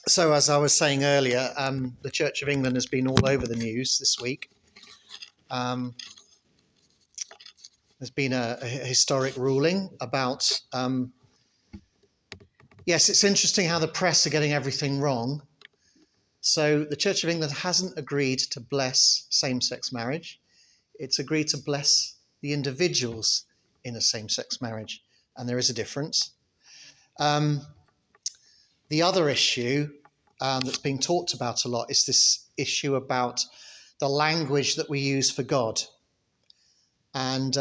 So, as I was saying earlier, the Church of England has been all over the news this week. There's been a historic ruling about, yes, it's interesting how the press are getting everything wrong. So the Church of England hasn't agreed to bless same-sex marriage. It's agreed to bless the individuals in a same-sex marriage, and there is a difference. The other issue that's being talked about a lot is this issue about the language that we use for God. And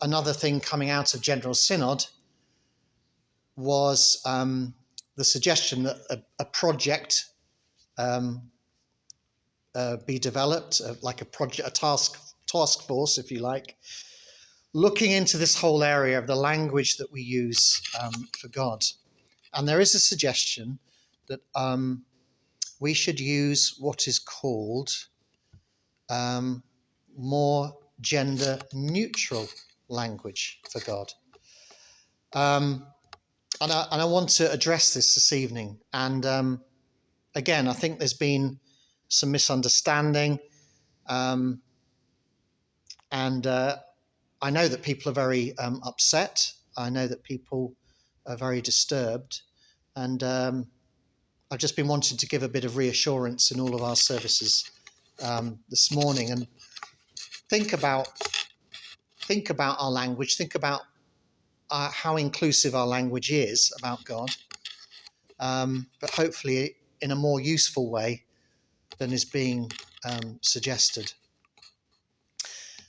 another thing coming out of General Synod was the suggestion that a project be developed, like a task force, if you like, looking into this whole area of the language that we use for God. And there is a suggestion that we should use what is called more gender neutral language for God. And I want to address this evening. And again, I think there's been some misunderstanding. And I know that people are very upset. I know that people are very disturbed. And I've just been wanting to give a bit of reassurance in all of our services this morning, and think about our language, think about how inclusive our language is about God, but hopefully in a more useful way than is being suggested.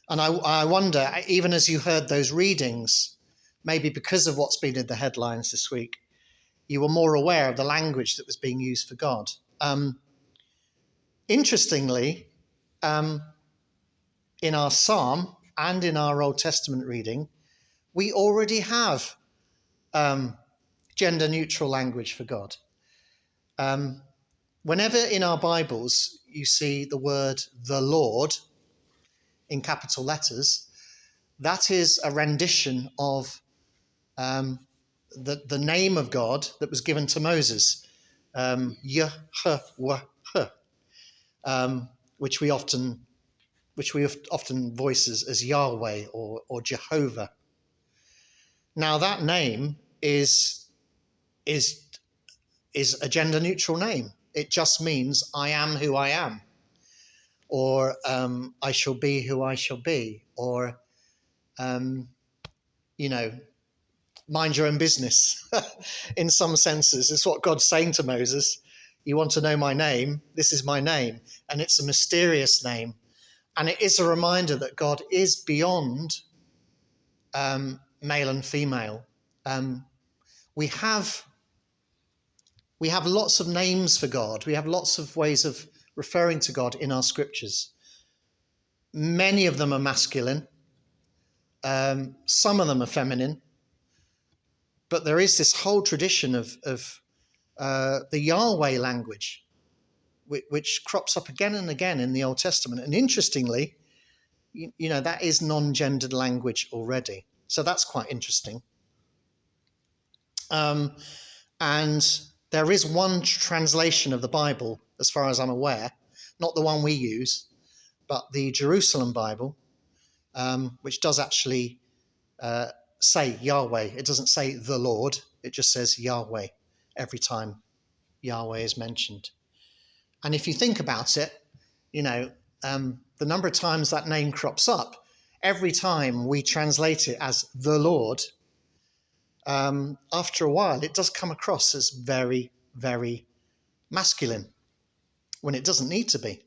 And I wonder, even as you heard those readings, maybe because of what's been in the headlines this week, you were more aware of the language that was being used for God. Interestingly, in our psalm and in our Old Testament reading, we already have gender-neutral language for God. Whenever in our Bibles you see the word "the Lord" in capital letters, that is a rendition of the name of God that was given to Moses, Yahweh, which we often voice as Yahweh or Jehovah. Now that name is a gender neutral name. It just means I am who I am, or I shall be who I shall be, or mind your own business. In some senses, it's what God's saying to Moses. You want to know my name? This is my name, and it's a mysterious name, and it is a reminder that God is beyond male and female. We have lots of names for God. We have lots of ways of referring to God in our scriptures. Many of them are masculine. Some of them are feminine. But there is this whole tradition of the Yahweh language, which crops up again and again in the Old Testament. And interestingly, that is non-gendered language already. So that's quite interesting. And there is one translation of the Bible, as far as I'm aware, not the one we use, but the Jerusalem Bible, which does actually say Yahweh. It doesn't say the Lord, it just says Yahweh every time Yahweh is mentioned. And if you think about it, the number of times that name crops up, every time we translate it as the Lord, after a while, it does come across as very, very masculine when it doesn't need to be.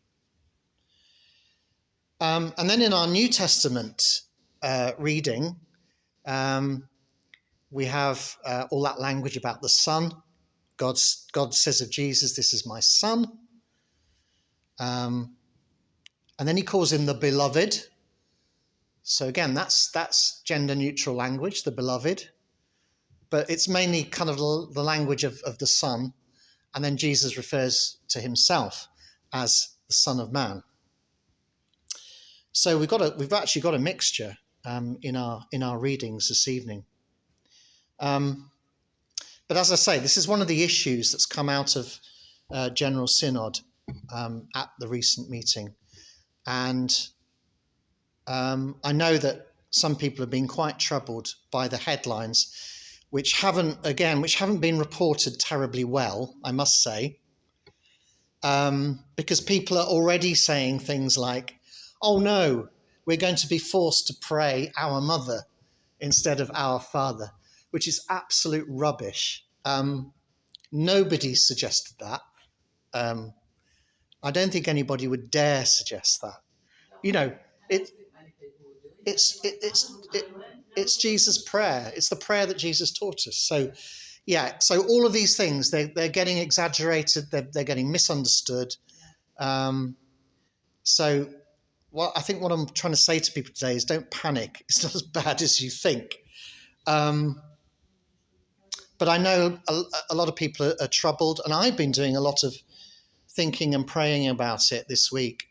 And then in our New Testament reading, we have all that language about the Son. God says of Jesus, "This is my Son." And then he calls him the Beloved. So again, that's gender-neutral language, the Beloved. But it's mainly kind of the language of the Son. And then Jesus refers to himself as the Son of Man. So we've actually got a mixture in our readings this evening. But as I say, this is one of the issues that's come out of General Synod at the recent meeting. And I know that some people have been quite troubled by the headlines, which haven't been reported terribly well, I must say, because people are already saying things like, oh no, we're going to be forced to pray Our Mother instead of Our Father, which is absolute rubbish. Nobody suggested that. I don't think anybody would dare suggest that. You know, it's Jesus' prayer. It's the prayer that Jesus taught us. So, yeah. So all of these things, they're getting exaggerated. They're getting misunderstood. So, I think what I'm trying to say to people today is, don't panic. It's not as bad as you think. But I know a lot of people are troubled, and I've been doing a lot of thinking and praying about it this week.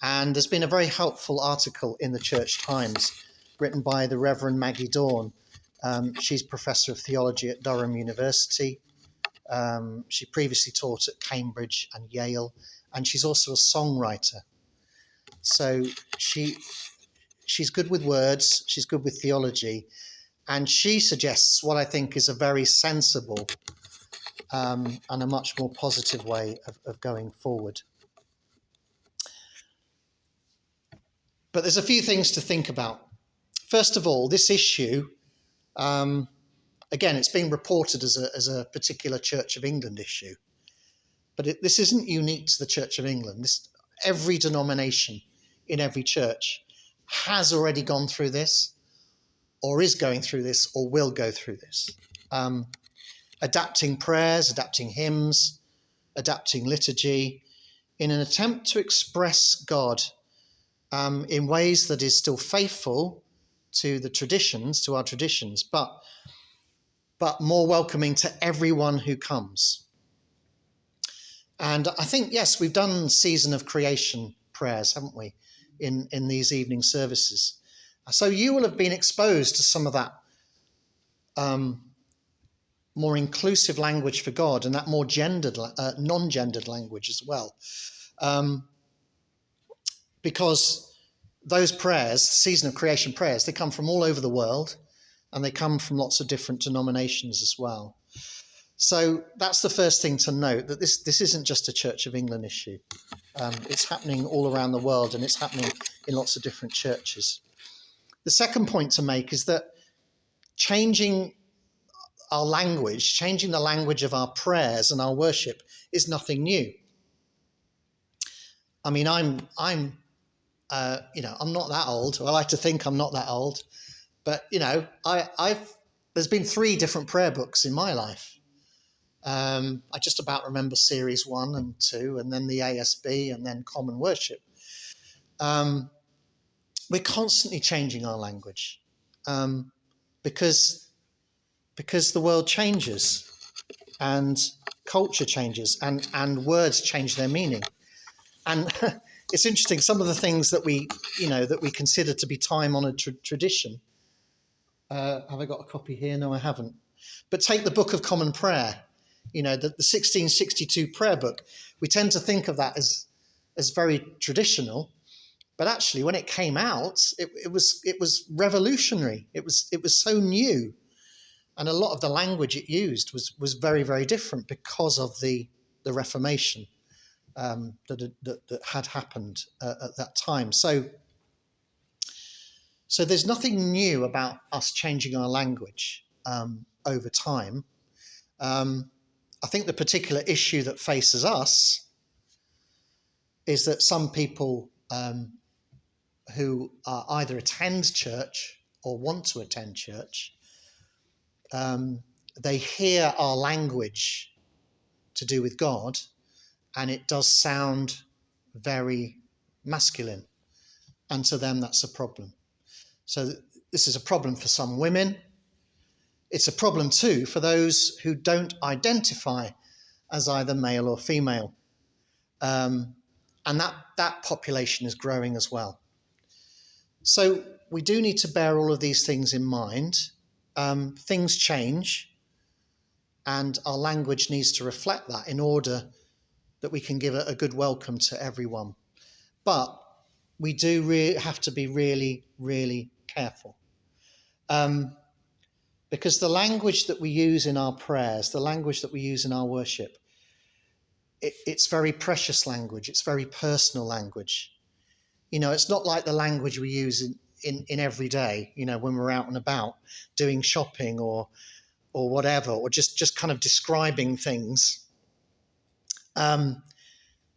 And there's been a very helpful article in the Church Times written by the Reverend Maggie Dawn. She's Professor of Theology at Durham University. She previously taught at Cambridge and Yale, and she's also a songwriter. So she's good with words, she's good with theology, and she suggests what I think is a very sensible and a much more positive way of going forward. But there's a few things to think about. First of all, this issue, again, it's being reported as a particular Church of England issue, but this isn't unique to the Church of England. Every denomination in every church has already gone through this, or is going through this, or will go through this. Adapting prayers, adapting hymns, adapting liturgy in an attempt to express God in ways that is still faithful to the traditions, to our traditions, but more welcoming to everyone who comes. And I think, yes, we've done season of creation prayers, haven't we, in these evening services. So you will have been exposed to some of that more inclusive language for God, and that more non-gendered language as well. Because those prayers, season of creation prayers, they come from all over the world, and they come from lots of different denominations as well. So that's the first thing to note, that this isn't just a Church of England issue. It's happening all around the world, and it's happening in lots of different churches. The second point to make is that changing our language, changing the language of our prayers and our worship is nothing new. I mean, I'm not that old. I like to think I'm not that old, but there's been 3 different prayer books in my life. I just about remember series 1 and 2, and then the ASB, and then Common Worship. We're constantly changing our language because the world changes, and culture changes, and words change their meaning. And it's interesting, some of the things that we consider to be time-honoured tradition. Have I got a copy here? No, I haven't. But take the Book of Common Prayer, the 1662 prayer book. We tend to think of that as very traditional, but actually, when it came out, it was revolutionary. It was so new, and a lot of the language it used was very, very different because of the Reformation that had happened at that time. So there's nothing new about us changing our language over time. I think the particular issue that faces us is that some people who either attend church or want to attend church, they hear our language to do with God, and it does sound very masculine. And to them, that's a problem. So this is a problem for some women. It's a problem too for those who don't identify as either male or female. And that population is growing as well. So we do need to bear all of these things in mind. Things change, and our language needs to reflect that in order that we can give a good welcome to everyone. But we do have to be really, really careful. Because the language that we use in our prayers, the language that we use in our worship, it's very precious language. It's very personal language. It's not like the language we use in every day, when we're out and about doing shopping or whatever, or just kind of describing things.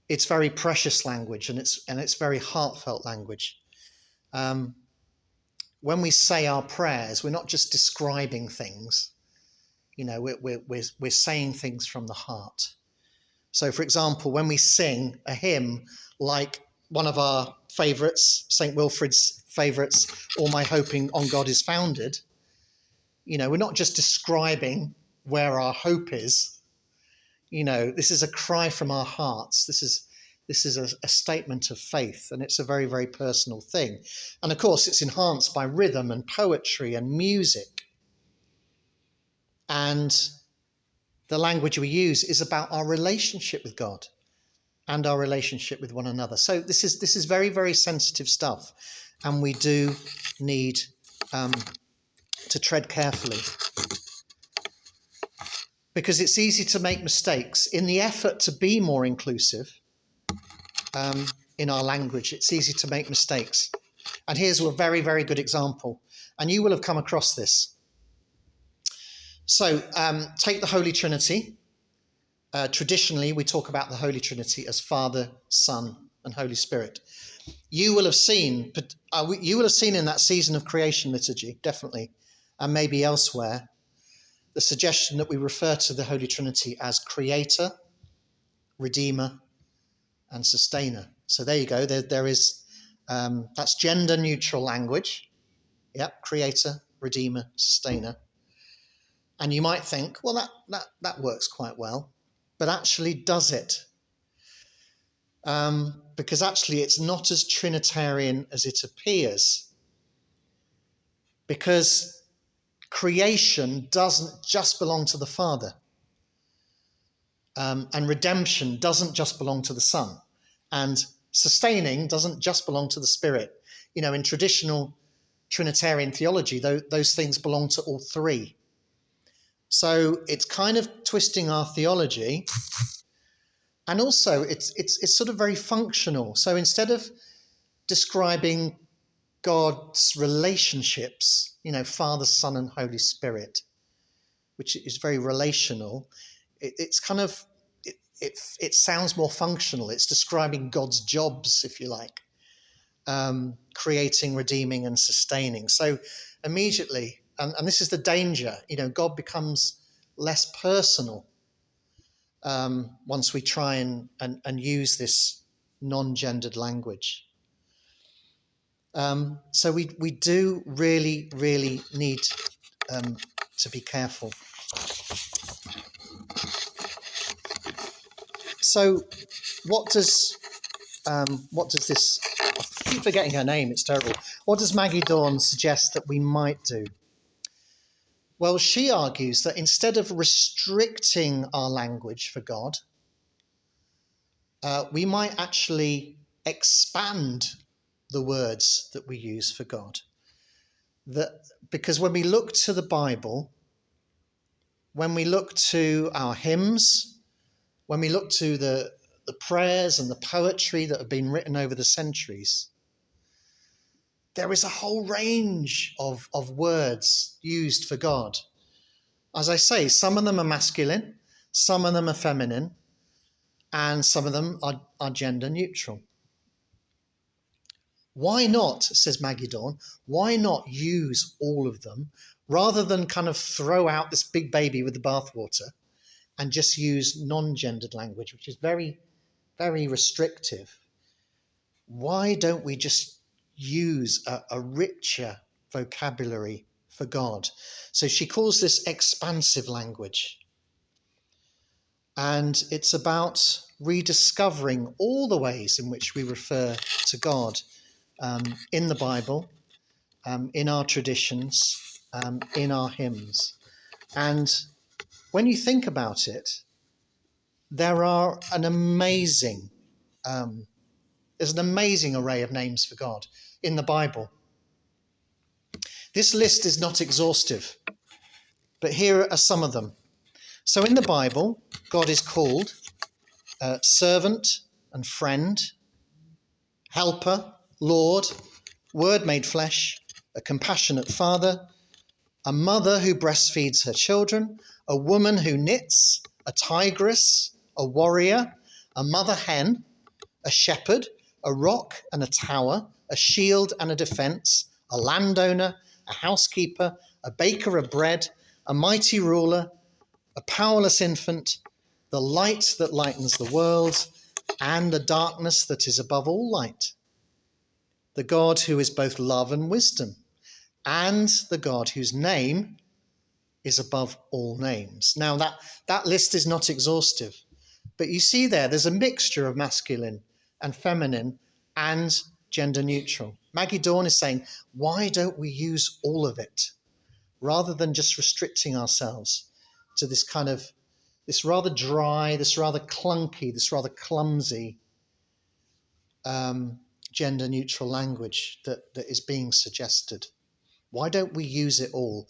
It's very precious language, and it's very heartfelt language. When we say our prayers, we're not just describing things. We're saying things from the heart. So, for example, when we sing a hymn like one of our favourites, St. Wilfrid's favourites, "All My Hoping on God is Founded," we're not just describing where our hope is. This is a cry from our hearts. This is a statement of faith, and it's a very, very personal thing. And of course, it's enhanced by rhythm and poetry and music. And the language we use is about our relationship with God and our relationship with one another. So this is very, very sensitive stuff, and we do need to tread carefully, because it's easy to make mistakes in the effort to be more inclusive. In our language, it's easy to make mistakes. And here's a very, very good example, and you will have come across this. So take the Holy Trinity. Traditionally, we talk about the Holy Trinity as Father, Son, and Holy Spirit. You will have seen in that season of creation liturgy, definitely, and maybe elsewhere, the suggestion that we refer to the Holy Trinity as Creator, Redeemer, and Sustainer. So there you go. There is that's gender neutral language. Yep, Creator, Redeemer, Sustainer. And you might think, well, that works quite well, but actually, does it? Because actually, it's not as Trinitarian as it appears. Because creation doesn't just belong to the Father, and redemption doesn't just belong to the Son, and sustaining doesn't just belong to the Spirit. In traditional Trinitarian theology, those things belong to all three. So it's kind of twisting our theology, and also it's sort of very functional. So instead of describing God's relationships, Father, Son, and Holy Spirit, which is very relational, it's kind of it sounds more functional. It's describing God's jobs, if you like, creating, redeeming, and sustaining. So immediately, and this is the danger, God becomes less personal once we try and use this non-gendered language. So we do really, really need to be careful. So what does this, I keep forgetting her name, it's terrible. What does Maggie Dawn suggest that we might do? Well, she argues that instead of restricting our language for God, we might actually expand the words that we use for God. Because when we look to the Bible, when we look to our hymns, when we look to the prayers and the poetry that have been written over the centuries, there is a whole range of words used for God. As I say, some of them are masculine, some of them are feminine, and some of them are gender neutral. Why not, says Maggie Dawn, why not use all of them rather than kind of throw out this big baby with the bathwater and just use non-gendered language, which is very, very restrictive? Why don't we just use a richer vocabulary for God? So she calls this expansive language. And it's about rediscovering all the ways in which we refer to God in the Bible, in our traditions, in our hymns. And when you think about it, there are an amazing, there's an amazing array of names for God in the Bible. This list is not exhaustive, but here are some of them. So in the Bible, God is called servant and friend, helper, Lord, Word made flesh, a compassionate Father, a mother who breastfeeds her children, a woman who knits, a tigress, a warrior, a mother hen, a shepherd, a rock and a tower, a shield and a defense, a landowner, a housekeeper, a baker of bread, a mighty ruler, a powerless infant, the light that lightens the world, and the darkness that is above all light. The God who is both love and wisdom, and the God whose name is above all names. Now that list is not exhaustive, but you see there's a mixture of masculine and feminine and gender neutral. Maggie Dawn is saying, why don't we use all of it rather than just restricting ourselves to this kind of, this rather dry, this rather clunky, this rather clumsy gender neutral language that is being suggested? Why don't we use it all?